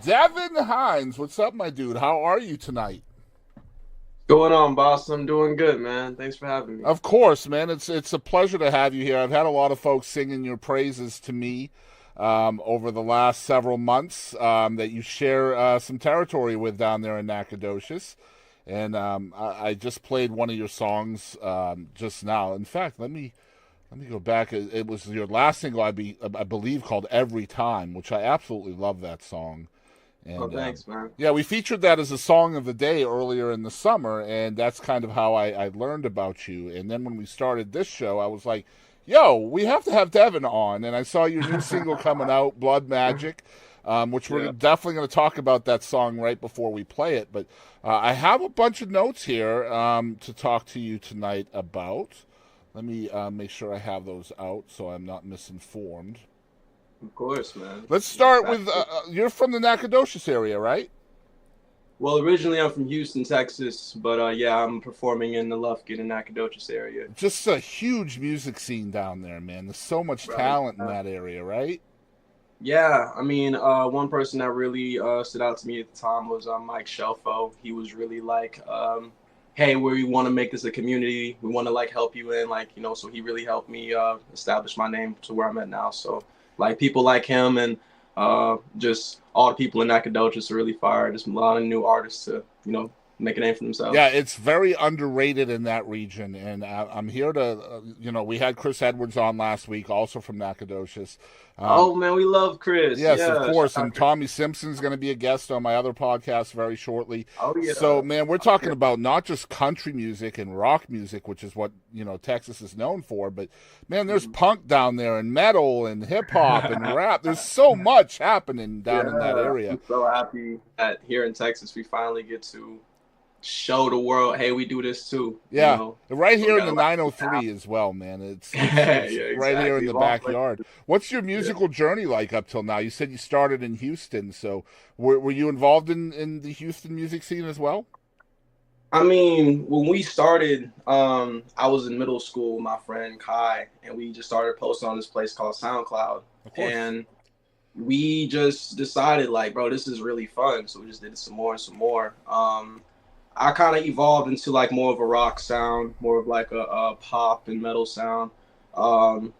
Devyn Hines, what's up, my dude? How are you tonight? Going on, boss? I'm doing good, man. Thanks for having me. Of course, man. It's a pleasure to have you here. I've had a lot of folks singing your praises to me over the last several months that you share some territory with down there in Nacogdoches. And I just played one of your songs just now. In fact, let me go back. It was your last single, I believe, called "Every Time," which I absolutely love that song. Oh, And thanks, man. yeah, we featured that as a song of the day earlier in the summer, and that's kind of how I learned about you. And then when we started this show, I was like, yo, we have to have Devyn on. And I saw your new single coming out, Blood Magic, which we're Yeah. definitely going to talk about that song right before we play it. But I have a bunch of notes here to talk to you tonight about. Let me make sure I have those out so I'm not misinformed. Of course, man. Let's start Respect. with you're from the Nacogdoches area, right? Well, originally I'm from Houston, Texas, but yeah, I'm performing in the Lufkin and Nacogdoches area. Just a huge music scene down there, man. There's so much Right. talent in that area, right? Yeah, I mean, one person that really stood out to me at the time was Mike Shelfo. He was really like, "Hey, we want to make this a community. We want to like help you in, like So he really helped me establish my name to where I'm at now. So like people like him and just all the people in Nacogdoches are really fired. Just a lot of new artists to make a name for Yeah, themselves. it's very underrated in that region, and I'm here to, we had Chris Edwards on last week, also from Nacogdoches. Um, Oh man, we love Chris. Yes, of Yeah, shout course. out And Chris. Tommy Simpson's going to be a guest on my other podcast very shortly. Oh So, yeah. man, we're talking about not just country music and rock music, which is what, Texas is known for, but man, there's punk down there and metal and hip hop and rap. There's so much happening down in that Yeah, area. I'm so happy that here in Texas we finally get to show the world, hey, we do this too. Yeah, right So we here in got the a lot of 903 as well, man. It's it's yeah, it's right here in exactly. the Of all places. backyard. What's your Yeah. musical journey like up till now? You said you started in Houston, so were you involved in the Houston music scene as well? I mean, when we started, I was in middle school with my friend Kai, and we just started posting on this place called SoundCloud. Of course. And we just decided, like, bro, this is really fun. So we just did it some more and some more. I kind of evolved into like more of a rock sound, more of like a pop and metal sound.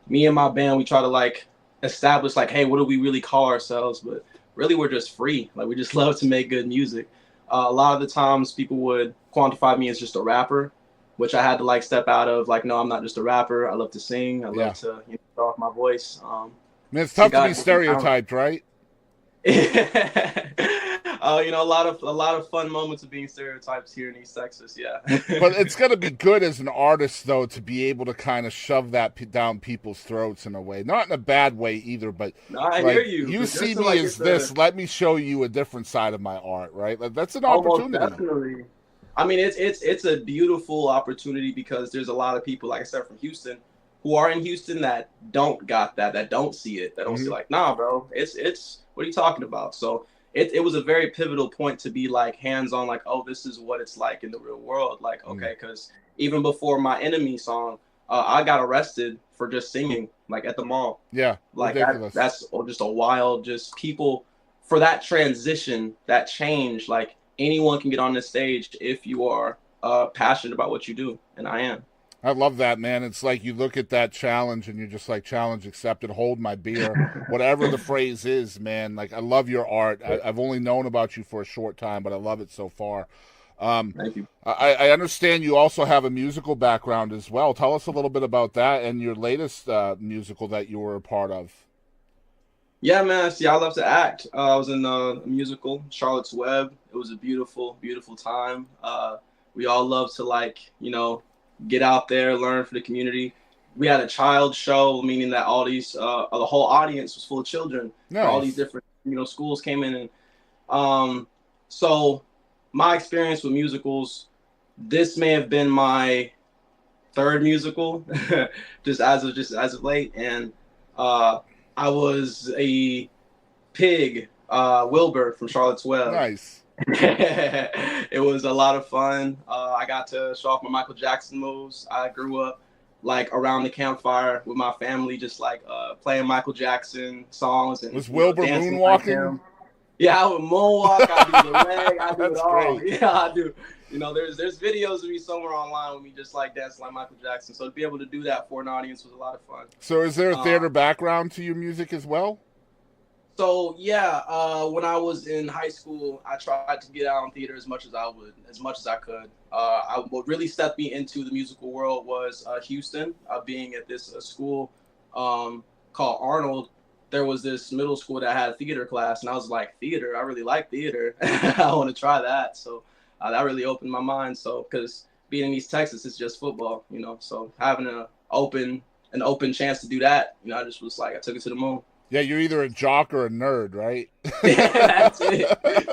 Me and my band, we try to like establish like, hey, what do we really call ourselves? But really, we're just free. Like we just love to make good music. A lot of the times, people would quantify me as just a rapper, which I had to like step out of. Like, no, I'm not just a rapper. I love to sing. I Yeah. love to show off my voice. Man, it's So tough to got be different talent. stereotyped, right? A lot of fun moments of being stereotypes here in East Texas. Yeah. But it's got to be good as an artist, though, to be able to kind of shove that down people's throats in a way. Not in a bad way either, but No, I hear like, you, you but see just to me like as get the this, let me show you a different side of my art, right? Like, that's an almost opportunity. definitely. I mean, it's a beautiful opportunity because there's a lot of people, like I said, from Houston, who are in Houston that don't got that don't see it, that don't see Hmm. like, nah, bro, it's what are you talking about? So it was a very pivotal point to be like hands on, like, oh, this is what it's like in the real world, like, Mm. okay, because even before my enemy song, I got arrested for just singing like at the mall. Yeah, Like ridiculous. that's just a wild, just people for that transition, that change. Like anyone can get on this stage if you are passionate about what you do, and I am. I love that, man. It's like you look at that challenge and you're just like, challenge accepted, hold my beer, whatever the phrase is, man. Like, I love your art. I've only known about you for a short time, but I love it so far. Um, Thank you. I understand you also have a musical background as well. Tell us a little bit about that and your latest musical that you were a part of. Yeah, man. See, I love to act. I was in a musical, Charlotte's Web. It was a beautiful, beautiful time. We all love to like, get out there, learn for the community. We had a child show, meaning that all these, the whole audience was full of children. All these Nice. different, schools came in, and um, so my experience with musicals, this may have been my third musical, just as of late, and uh, I was a pig, Wilbur from Charlotte's Web. Nice. It was a lot of fun. I got to show off my Michael Jackson moves. I grew up like around the campfire with my family, just like playing Michael Jackson songs and Was Wilbur dancing like moonwalking? him. Yeah, I would moonwalk, I do the leg, I do it That's all. great. Yeah, I do. You know, there's videos of me somewhere online with me just like dancing like Michael Jackson. So to be able to do that for an audience was a lot of fun. So is there a Um, theater background to your music as well? so yeah, when I was in high school, I tried to get out in theater as much as I could. What really stepped me into the musical world was Houston, being at this school called Arnold. There was this middle school that had a theater class, and I was like, theater, I really like theater. I want to try that. So that really opened my mind. So because being in East Texas, it's just football, you know. So having an open chance to do that, you know, I just was like, I took it to the moon. Yeah, you're either a jock or a nerd, right? That's it.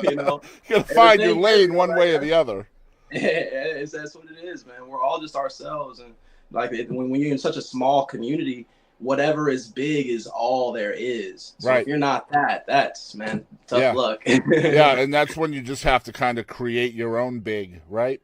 You know, You gotta and the find your thing is, lane though, one way or like, the other. that's what it is, man. We're all just ourselves, and like when you're in such a small community, whatever is big is all there is. So if Right. you're not that, that's, man, tough Yeah. luck. Yeah, and that's when you just have to kind of create your own big, right?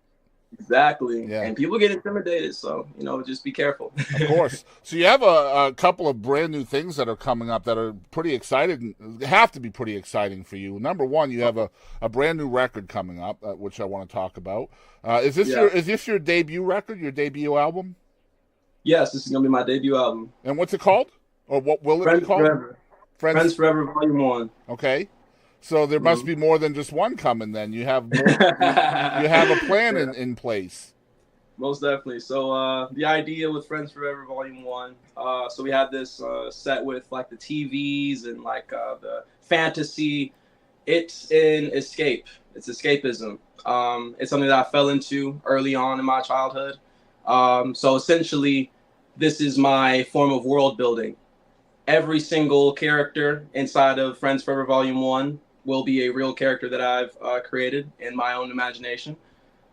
Exactly. Yeah. And people get intimidated, so you know, just be careful. Of course. So you have a couple of brand new things that are coming up that are pretty exciting. Have to be pretty exciting for you. Number one, you have a brand new record coming up, which I want to talk about. Is this Yeah. your debut record? Your debut album? Yes, this is gonna be my debut album. And what's it called? Or what will it be Friends called? Forever. Friends Forever Volume 1. Okay. So there must be more than just one coming. Then you have more, you have a plan in place. Most definitely. So the idea with Friends Forever Volume 1, so we have this set with like the TVs and like the fantasy. It's an escape. It's escapism. It's something that I fell into early on in my childhood. So essentially, this is my form of world building. Every single character inside of Friends Forever Volume 1 will be a real character that I've created in my own imagination.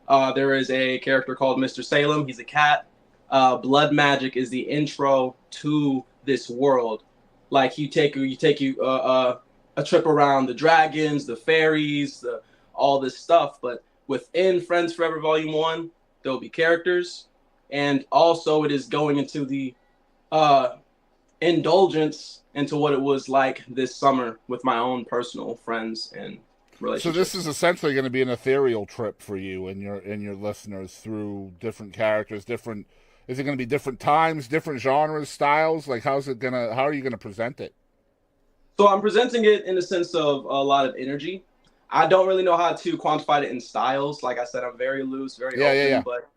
There is a character called Mr. Salem. He's a cat. Blood magic is the intro to this world. Like you take you a trip around the dragons, the fairies, all this stuff. But within Friends Forever Volume 1, there will be characters. And also it is going into the indulgence into what it was like this summer with my own personal friends and relationships. So this is essentially going to be an ethereal trip for you and your listeners through different characters, different. Is it going to be different times, different genres, styles? Like how are you gonna present it? So I'm presenting it in the sense of a lot of energy. I don't really know how to quantify it in styles. Like I said, I'm very loose, very open, but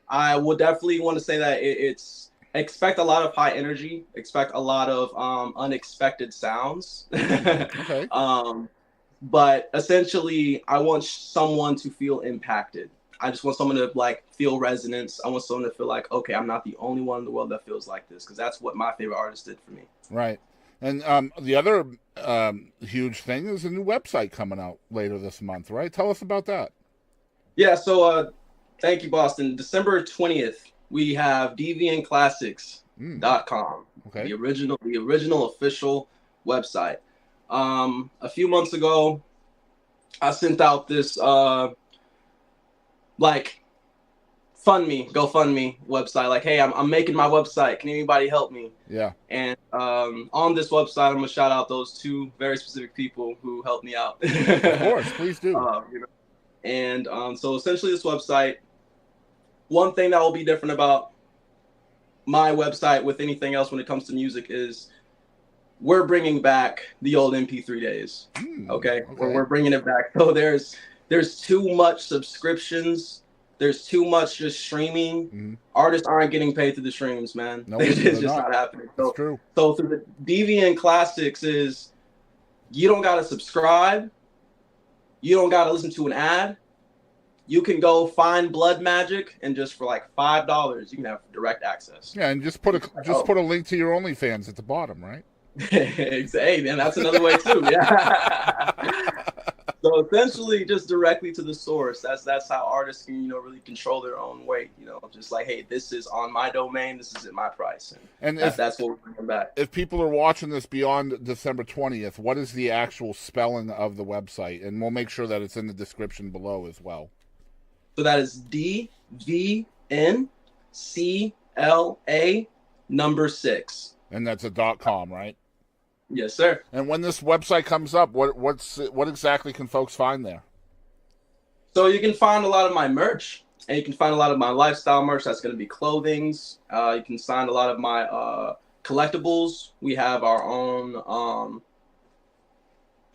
I will definitely want to say that it's expect a lot of high energy, expect a lot of unexpected sounds. Okay. But essentially, I want someone to feel impacted. I just want someone to like feel resonance. I want someone to feel like, okay, I'm not the only one in the world that feels like this, because that's what my favorite artist did for me. Right. And the other huge thing is a new website coming out later this month, right? Tell us about that. Yeah, so thank you, Boston. December 20th, we have devynclassics.com. Okay. The original official website. A few months ago, I sent out this like GoFundMe website. Like, hey, I'm making my website. Can anybody help me? Yeah. And on this website, I'm gonna shout out those two very specific people who helped me out. Of course, please do. You know? And so essentially, this website. One thing that will be different about my website with anything else when it comes to music is we're bringing back the old MP3 days. Okay? We're bringing it back. So there's too much subscriptions. There's too much just streaming. Mm-hmm. Artists aren't getting paid through the streams, man. No, it's just not happening. So, that's true. So through the Devyn Classics is you don't got to subscribe. You don't got to listen to an ad. You can go find Blood Magic, and just for like $5, you can have direct access. Yeah, and just put a link to your OnlyFans at the bottom, right? Hey, man, that's another way too. Yeah. So essentially, just directly to the source. That's how artists can, really control their own weight. Just like, hey, this is on my domain. This is at my price, and that's what we're bringing back. If people are watching this beyond December 20th, what is the actual spelling of the website? And we'll make sure that it's in the description below as well. So that is DVNCLA number 6. And that's a .com, right? Yes, sir. And when this website comes up, what exactly can folks find there? So you can find a lot of my merch, and you can find a lot of my lifestyle merch. That's going to be clothings. You can find a lot of my collectibles. We have our own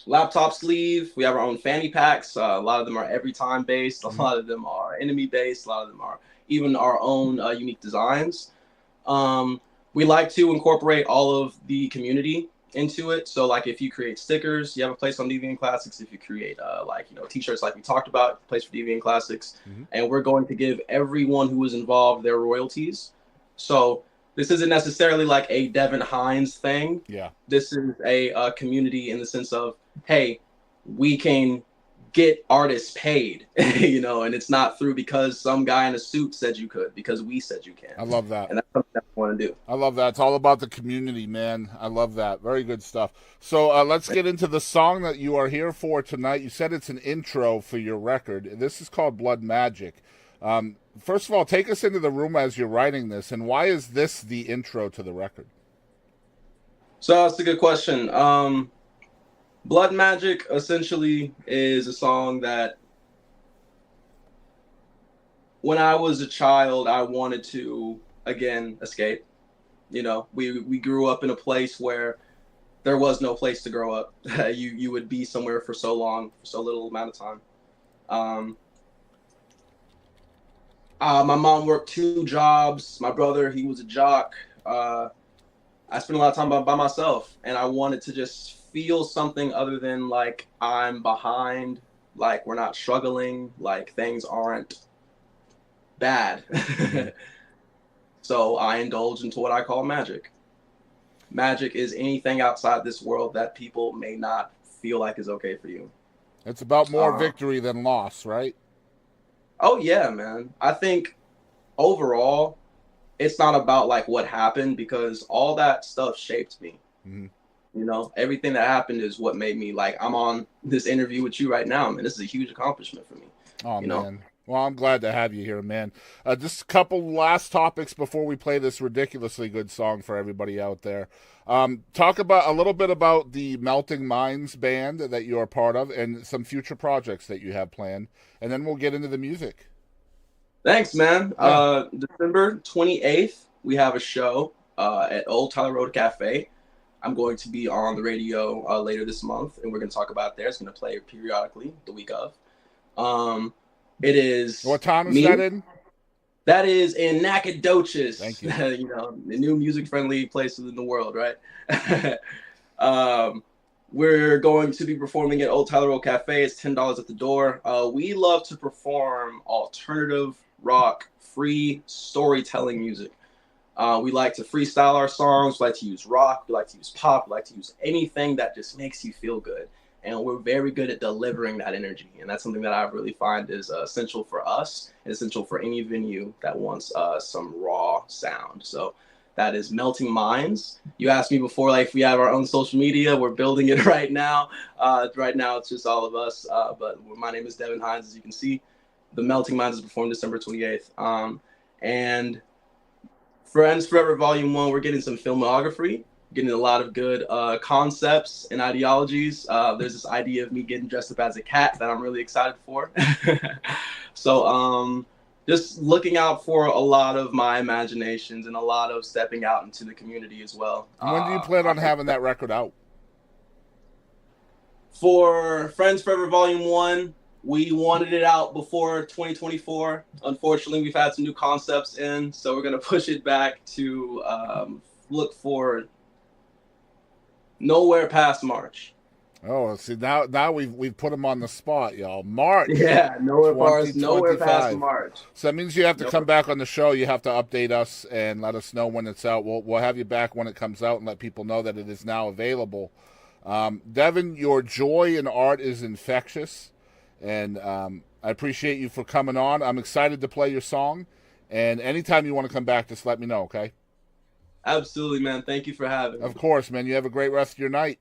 laptop sleeve. We have our own fanny packs. A lot of them are every time based. A lot of them are enemy based. A lot of them are even our own unique designs. We like to incorporate all of the community into it. So like if you create stickers, you have a place on Deviant Classics. If you create t-shirts like we talked about, place for Deviant Classics. And we're going to give everyone who is involved their royalties. So this isn't necessarily like a Devyn Hines thing. Yeah. This is a community in the sense of, hey, we can get artists paid, and it's not through because some guy in a suit said you could, because we said you can. I love that. And that's something that we want to do. I love that. It's all about the community, man. I love that. Very good stuff. So let's get into the song that you are here for tonight. You said it's an intro for your record. This is called Blood Magic. First of all, take us into the room as you're writing this, and why is this the intro to the record? So that's a good question. Blood Magic essentially is a song that when I was a child, I wanted to, again, escape. We grew up in a place where there was no place to grow up. You would be somewhere for so long, for so little amount of time. My mom worked 2 jobs. My brother, he was a jock. I spent a lot of time by myself, and I wanted to just feel something other than like I'm behind, like we're not struggling, like things aren't bad. So I indulge into what I call magic. Magic is anything outside this world that people may not feel like is okay for you. It's about more victory than loss, right? Oh yeah, man. I think overall, it's not about like what happened, because all that stuff shaped me. Everything that happened is what made me, like, I'm on this interview with you right now, man. This is a huge accomplishment for me. Oh, man. Well, I'm glad to have you here, man. Just a couple last topics before we play this ridiculously good song for everybody out there. Talk about a little bit about the Melting Minds band that you are part of and some future projects that you have planned, and then we'll get into the music. Thanks, man. Yeah. December 28th, we have a show at Old Tyler Road Cafe. I'm going to be on the radio later this month, and we're going to talk about it there. It's going to play periodically the week of. It is. What time is that in? That is in Nacogdoches. Thank you. The new music-friendly place in the world, right? We're going to be performing at Old Tyler Road Cafe. It's $10 at the door. We love to perform alternative rock, free storytelling music. We like to freestyle our songs. We like to use rock. We like to use pop. We like to use anything that just makes you feel good. And we're very good at delivering that energy. And that's something that I really find is essential for us, and essential for any venue that wants some raw sound. So that is Melting Minds. You asked me before, like, if we have our own social media. We're building it right now. Right now, it's just all of us. But my name is Devyn Hines, as you can see. The Melting Minds is performed December 28th. And Friends Forever Volume 1, we're getting some filmography, getting a lot of good concepts and ideologies. There's this idea of me getting dressed up as a cat that I'm really excited for. So just looking out for a lot of my imaginations and a lot of stepping out into the community as well. When do you plan on having that record out? For Friends Forever Volume 1, we wanted it out before 2024. Unfortunately, we've had some new concepts in, so we're going to push it back to look for nowhere past March. Oh, see, now we've put them on the spot, y'all. March. Yeah, nowhere past March. So that means you have to come back on the show. You have to update us and let us know when it's out. We'll have you back when it comes out and let people know that it is now available. Devyn, your joy in art is infectious, and I appreciate you for coming on. I'm excited to play your song, and anytime you want to come back, just let me know, okay? Absolutely, man. Thank you for having me. Of course, man. You have a great rest of your night.